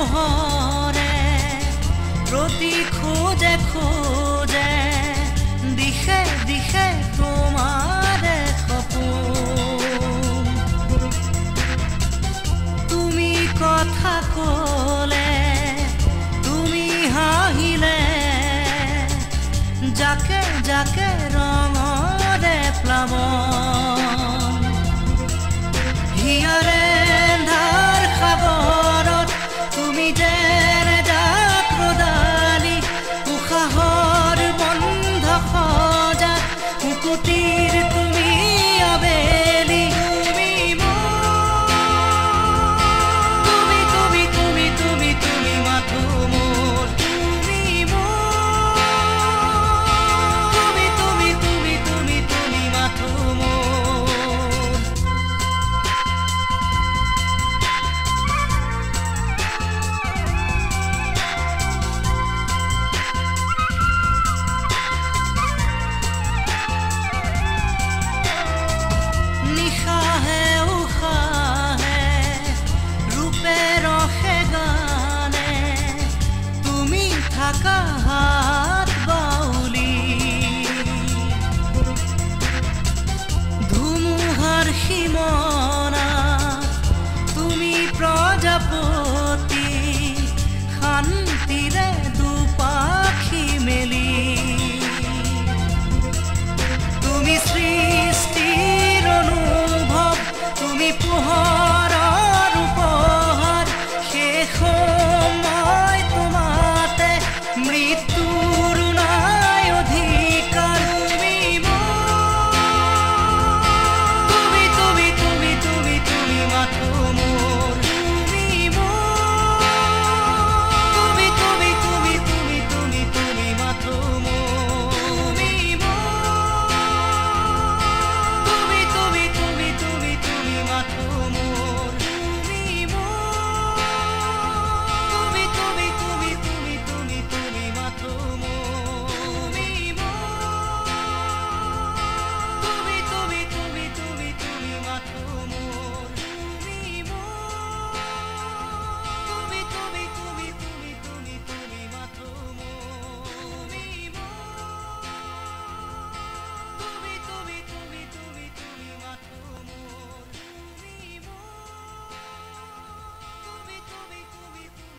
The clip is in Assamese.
পোহৰে প্ৰতি খোজে খোজে দিশে দিশে তোমাৰে সপোন তুমি কথা ক'লে তুমি হাঁহিলে যাকে যাকে ৰঙৰে প্লাৱন হিয়াৰে ধাৰ সাগৰত তুমি যেনে জাক ৰদালি উশাহৰ বন্ধ সজা মুকুতিৰ তুমি আবেলি তুমি তুমি তুমি তুমি তুমি তুমি মাথো মোৰ তুমি তুমি তুমি তুমি তুমি তুমি মাথো মোৰ হাত বাউলি ধুমুহাৰ সীমনা তুমি প্ৰজাপতি শান্তিৰে দুপাখি মেলি তুমি সৃষ্টিৰ অনুভৱ তুমি পোহৰ